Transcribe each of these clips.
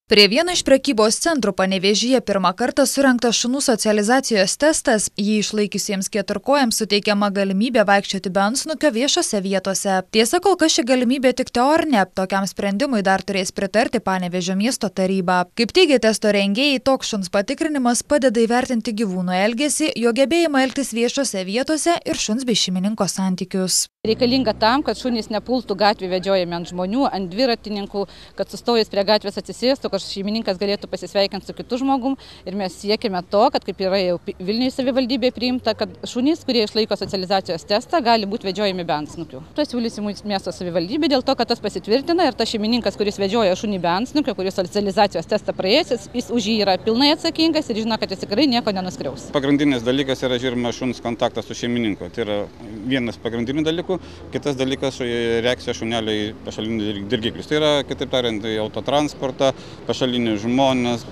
Prie vieno iš prekybos centrų Panevėžyje pirmą kartą surengtas šunų socializacijos testas, jį išlaikiusiems keturkojams suteikiama galimybė vaikščioti be antsnukio viešose vietose. Tiesa, kol kas ši galimybė tik teorinė, tokiam sprendimui dar turės pritarti Panevėžio miesto taryba. Kaip teigia testo rengėjai, toks šuns patikrinimas padeda įvertinti gyvūno elgesį, jo gebėjimą elgtis viešose vietose ir šuns bei šeimininko santykius. Reikalinga tam, kad šunys nepultų gatvį vedžiojami ant žmonių, ant dviratininkų, kad sustojus prie gatvės atsisėstų, kad šeimininkas galėtų pasisveikinti su kitu žmogum. Ir mes siekime to, kad kaip yra jau Vilniaus savivaldybė priimta, kad šunys, kurie išlaiko socializacijos testą, gali būti vedžiojami be antsnukių. To siūlysim miesto savivaldybė dėl to, kad tas pasitvirtina ir tas šeimininkas, kuris vedžioja šunį be antsnukio, kuris socializacijos testą praėjęs, jis už jį yra pilnai atsakingas ir žino, kad jis tikrai nieko nenuskriaus. Pagrindinis dalykas yra žinoma šuns kontaktas su šeimininku. Tai yra vienas pagrindinių dalykų. Kitas dalykas - reakcija šunelio į pašalinius dirgiklius. Tai yra, kitaip tariant, į autotransportą, pašalinius žmonės,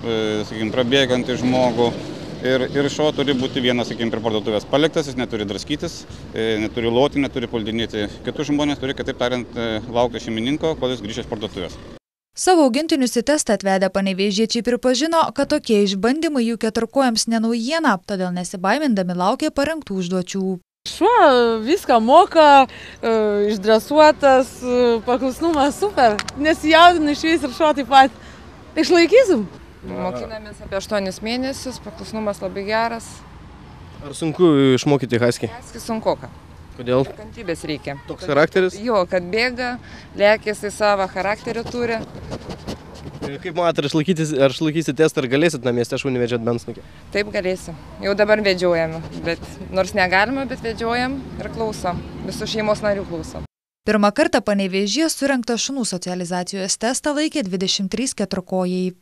sakykime, prabėgantį žmogų. Ir šuo turi būti vienas, sakykime, prie parduotuvės paliktas, jis neturi draskytis, neturi loti, neturi puldinėti kitus žmonės, turi, kitaip tariant, laukti šeimininko, kol jis grįš iš parduotuvės. Savo augintinius į testą atvedę panevėžiečiai pripažino, kad tokie išbandymai jų keturkojams ne naujiena, todėl nesibaimindami laukia parengtų užduočių. Šuo viską moka, išdresuotas, paklusnumas super, nesijaudina išvis ir šuo taip pat. Išlaikysim. Mokinamės apie 8 mėnesius, paklusnumas labai geras. Ar sunku išmokyti haskį? Haskį sunkoka. Kodėl? Kantybės reikia. Toks charakteris? Jo, kad bėga, lėkėsi savo charakterį turi. Kaip matote, ar išlaikysit testą, ar galėsit namie šunį vedžioti be antsnukio? Taip galėsim. Jau dabar vedžiojame, bet nors negalima, bet vedžiojam ir klausom. Visų šeimos narių klausom. Pirmą kartą Panevėžyje surengtą šunų socializacijos testą laikė 23 keturkojai.